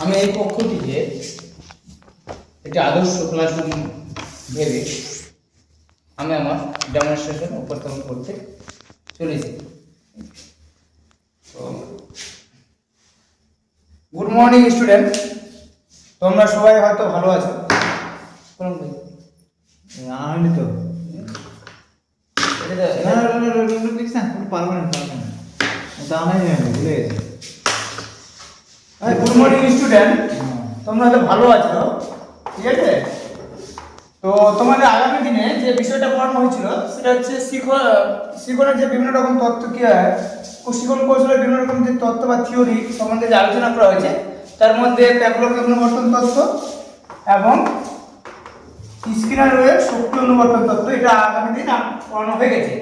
আমি এই পক্ষটিকে একটি আদর্শ ক্লাসরুম ভেবে আমি আমার ডেমনস্ট্রেশন উপস্থাপন করতে চলেছি। তো গুড মর্নিং স্টুডেন্ট, তোমরা সবাই হয়তো ভালো আছো। আনন্দিত গুড মর্নিং স্টুডেন্ট, তোমরা তো ভালো আছো, ঠিক আছে? তো তোমাদের আগামী দিনে যে বিষয়টা পড়ানো হয়েছিল সেটা হচ্ছে শিখনের যে বিভিন্ন রকম তত্ত্ব কি হয়, শিখন কৌশলের বিভিন্ন রকম যে তত্ত্ব বা থিওরি সম্বন্ধে যে আলোচনা করা হয়েছে, তার মধ্যে প্যাভলভ অনুবর্তন তত্ত্ব এবং স্কিনারের শক্তি অনুবর্তন তত্ত্ব, এটা আগামী দিন পড়ানো হয়ে গেছে।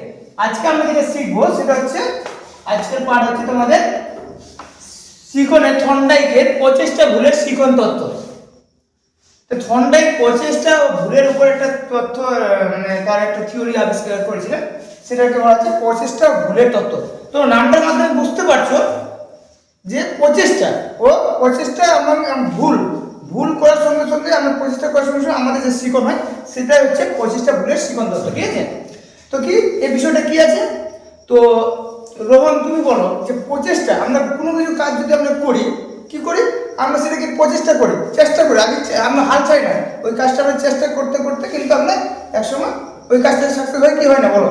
আজকে আমরা যেটা শিখবো সেটা হচ্ছে, আজকের পাঠ হচ্ছে তোমাদের শিখনের থর্নডাইকের প্রচেষ্টা ভুলের শিখন তত্ত্ব। তো থর্নডাইক প্রচেষ্টা ও ভুলের উপর একটা তথ্য মানে তার একটা থিওরি আবিষ্কার করেছিলেন, সেটাকে বলা হচ্ছে প্রচেষ্টা ও ভুলের তত্ত্ব। তো নামটার মাধ্যমে বুঝতে পারছো যে প্রচেষ্টা এবং ভুল করার সঙ্গে সঙ্গে আমরা প্রচেষ্টা করার সঙ্গে সঙ্গে আমাদের যে শিখন হয় সেটা হচ্ছে প্রচেষ্টা ভুলের শিখন তত্ত্ব, ঠিক আছে? তো কি এই বিষয়টা কি আছে? তো রোহন তুমি বলো যে প্রচেষ্টা, আমরা কোনো কিছু কাজ যদি আমরা করি, কি করি আমরা সেটাকে প্রচেষ্টা করি, চেষ্টা করি, আগে আমরা হাল ছাড়ি না, ওই কাজটা আমরা চেষ্টা করতে করতে কিন্তু আমরা একসময় ওই কাজটা সাকসেস হয় কি হয় না বলো?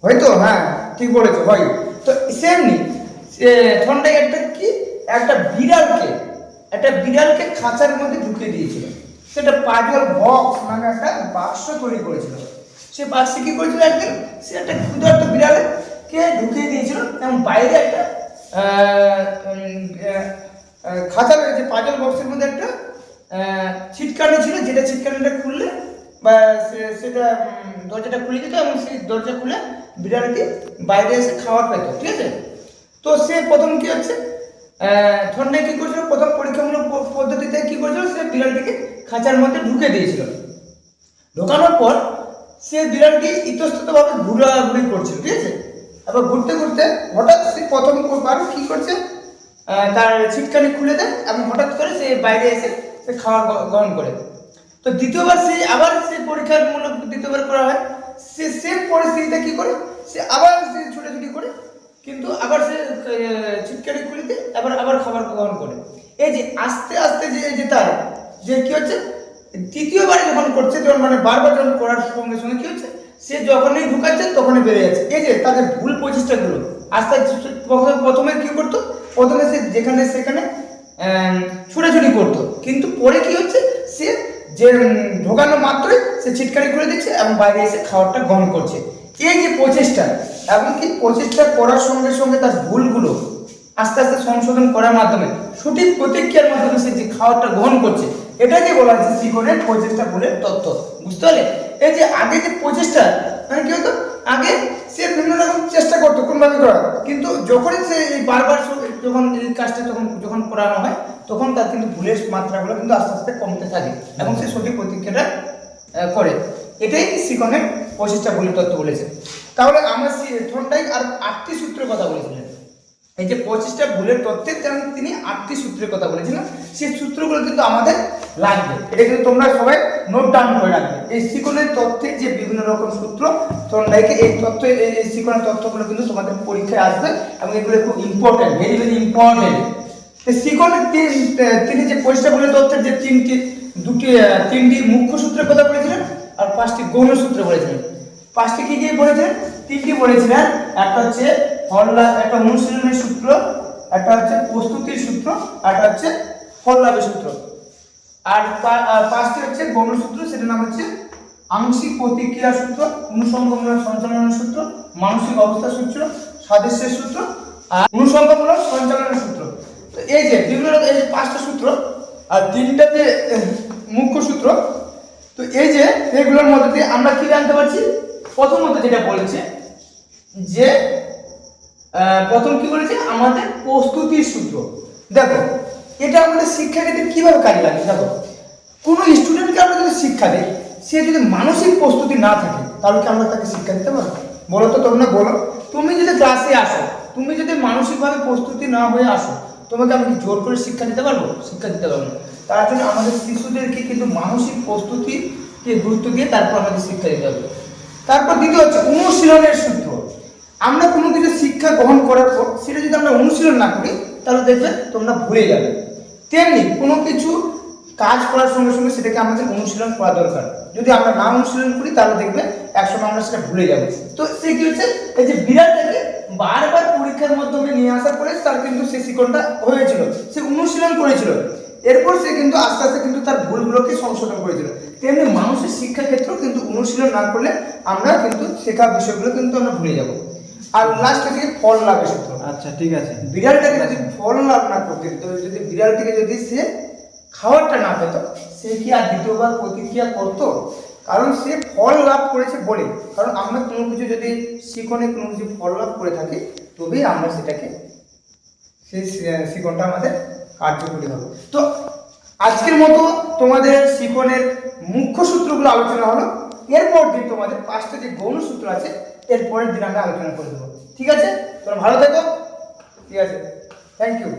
হয়তো হ্যাঁ ঠিক বলেছো, হয়। তো সেমনি থর্নডাইক একটা বিড়ালকে খাঁচার মধ্যে ঢুকিয়ে দিয়েছিল। সেটা পাজল বক্স মানে একটা বাক্স তৈরি করেছিল। সে বাক্সে কি করেছিল, একদিন সে একটা ক্ষুদ্র বিড়ালকে ঢুকিয়ে দিয়েছিল এবং বাইরে একটা খাঁচার যে পাজল বক্সের মধ্যে একটা ছিটকানি ছিল, যেটা ছিটকানিটা খুললে বা সেটা দরজাটা খুলে দিত এবং সেই দরজা খুলে বিড়ালটি বাইরে এসে খাবার পেত, ঠিক আছে? তো সে প্রথম কি হচ্ছে থর্নডাইক কি করেছিল, প্রথম পরীক্ষামূলক পদ্ধতিতে কি করেছিল, সে বিড়ালটিকে খাঁচার মধ্যে ঢুকে দিয়েছিল। ঢোকানোর পর সে বিড়ালটি ইতস্ততভাবে ঘোরাঘুরি করছিল, ঠিক আছে? আবার ঘুরতে ঘুরতে হঠাৎ সে প্রথম কি করছে, তার ছিটকানি খুলে দেয় এবং হঠাৎ করে সে বাইরে এসে সে খাওয়া গ্রহণ করে। তো দ্বিতীয়বার সে পরীক্ষামূলক দ্বিতীয়বার করা হয়, সে সেম পরিস্থিতিতে কি করে, সে আবার সে ছুটাছুটি করে কিন্তু আবার সে ছিটকানি খুলে দেয়, আবার খাবার গ্রহণ করে। এই যে আস্তে আস্তে যে তার যে কি হচ্ছে, তৃতীয়বার যখন করছে, যখন মানে বারবার যখন করার সঙ্গে সঙ্গে কি হচ্ছে, সে যখনই ঢুকাচ্ছে তখনই বেড়ে যাচ্ছে। এই যে তাদের ভুল প্রচেষ্টাগুলো আস্তে আস্তে প্রথমে কি করতো, প্রথমে সে যেখানে সেখানে ছুটাছুটি করতো, কিন্তু পরে কি হচ্ছে, সে যে ঢোকানো মাত্রই সে ছিটকানি খুলে দিচ্ছে এবং বাইরে এসে খাবারটা গ্রহণ করছে। এই যে প্রচেষ্টা, এমনকি প্রচেষ্টা করার সঙ্গে সঙ্গে তার ভুলগুলো আস্তে আস্তে সংশোধন করার মাধ্যমে সঠিক প্রতিক্রিয়ার মাধ্যমে সে যে খাবারটা গ্রহণ করছে, এটাকে বলা হচ্ছে শিখনের প্রচেষ্টা ভুলের তত্ত্ব। বুঝতে পারলে? এই যে আগে যে প্রচেষ্টা মানে কি হতো, আগে সে বিভিন্ন রকম চেষ্টা করতো কোনভাবে করা, কিন্তু যখনই সে বারবার যখন এই কাজটা যখন করানো হয় তখন তার কিন্তু ভুলের মাত্রাগুলো কিন্তু আস্তে আস্তে কমতে থাকে এবং সে সঠিক প্রতিক্রিয়াটা করে। এটাই শিখনের প্রচেষ্টা ভুলের তত্ত্ব বলেছে। তাহলে আমরা থর্নডাইক আর 8টি সূত্রের কথা বলেছিলেন। এই যে প্রচেষ্টা ভুলের তত্ত্বের যেমন তিনি 8টি সূত্রের কথা বলেছিলেন, সেই সূত্রগুলো কিন্তু আমাদের লাগবে। এটা কিন্তু তোমরা সবাই নোট ডাউন করে রাখবে। এই শিখনের তত্ত্বের যে বিভিন্ন রকম সূত্র থর্নডাইকে, এই শিখনের তত্ত্বগুলো কিন্তু তোমাদের পরীক্ষায় আসবে এবং এগুলো খুব ইম্পর্টেন্ট, ভেরি ভেরি ইম্পর্টেন্ট। শিখনের তিনি যে প্রচেষ্টা ভুলের তত্ত্বের যে তিনটি মুখ্য সূত্রের কথা বলেছিলেন আর 5টি গৌণ সূত্র বলেছিলেন। 5টি কি কি বলেছিলেন? 3টি বলেছিলেন। একটা হচ্ছে একটা অনুশীলনের সূত্র, একটা হচ্ছে প্রস্তুতির সূত্র, আর একটা হচ্ছে ফল লাভের সূত্র। আর 5টি হচ্ছে গৌণ সূত্র, সেটার নাম হচ্ছে আংশিক প্রতিক্রিয়া সূত্র, অনুসংখ্যামূলক সঞ্চালনের সূত্র, মানসিক অবস্থা সূত্র, সাদৃশ্যের সূত্র আর অনুসংখ্যামূলক সঞ্চালনের সূত্র। তো এই যে বিভিন্ন রকম এই 5টা সূত্র আর 3টা যে মুখ্য সূত্র, তো এই যে এগুলোর মধ্যে দিয়ে আমরা কি জানতে পারছি? প্রথমত যেটা বলেছে যে প্রথম কি বলেছে, আমাদের প্রস্তুতির সূত্র। দেখো এটা আমাদের শিক্ষাক্ষেত্রে কিভাবে কাজে লাগে। দেখো কোনো স্টুডেন্টকে আমরা যদি শিক্ষা দিই, সে যদি মানসিক প্রস্তুতি না থাকে তাহলে কি আমরা তাকে শিক্ষা দিতে পারবো? বলো তো, তোমরা বলো। তুমি যদি ক্লাসে আসো, তুমি যদি মানসিকভাবে প্রস্তুতি না হয়ে আসো, তোমাকে আমি কি জোর করে শিক্ষা দিতে পারবো? শিক্ষা দিতে পারবো না। তার জন্য আমাদের শিশুদেরকে কিন্তু মানসিক প্রস্তুতিকে গুরুত্ব দিয়ে তারপর আমাদের শিক্ষা দিতে হবে। তারপর দ্বিতীয় হচ্ছে অনুশীলনের সূত্র। আমরা কোনো কিছু শিক্ষা গ্রহণ করার পর সেটা যদি আমরা অনুশীলন না করি তাহলে দেখবে তোমরা ভুলে যাবে। তেমনি কোনো কিছু কাজ করার সঙ্গে সঙ্গে সেটাকে আমাদের অনুশীলন করা দরকার। যদি আমরা না অনুশীলন করি তাহলে দেখবে একসময় আমরা সেটা ভুলে যাবো। তো সে কি হচ্ছে, এই যে বিড়ালটাকে বারবার পরীক্ষার মাধ্যমে নিয়ে আসার পরে তার কিন্তু সে শিকনটা হয়েছিল, সে অনুশীলন করেছিল, এরপর সে কিন্তু আস্তে আস্তে কিন্তু তার ভুলগুলোকে সংশোধন করেছিল। তেমনি মানুষের শিক্ষা ক্ষেত্রেও কিন্তু অনুশীলন না করলে আমরা কিন্তু শেখা বিষয়গুলো কিন্তু আমরা ভুলে যাব। আর লাস্ট হচ্ছে ফল লাভের সূত্র। আচ্ছা ঠিক আছে। বিড়ালটাকে যদি ফল লাভ না করতে দিত, যদি বিড়ালটিকে যদি সে খাবারটা না পেত, সে কি আর দ্বিতীয়বার প্রতিক্রিয়া করতো? কারণ সে ফল লাভ করেছে বলে। কারণ আমরা কোনো কিছু যদি শিকনে কোনো কিছু ফল লাভ করে থাকি তবেই আমরা সেটাকে সেই শিকনটা আমাদের কার্যকরী হবে। তো আজকের মতো তোমাদের শিকনের মুখ্য সূত্রগুলো আলোচনা হলো। এরপর দিন তোমাদের 5টা যে গৌণ সূত্র আছে এর পরের দিন আমরা আলোচনা করে দেবো। ঠিক আছে, তোমরা ভালো থেকো। ঠিক আছে, থ্যাংক ইউ।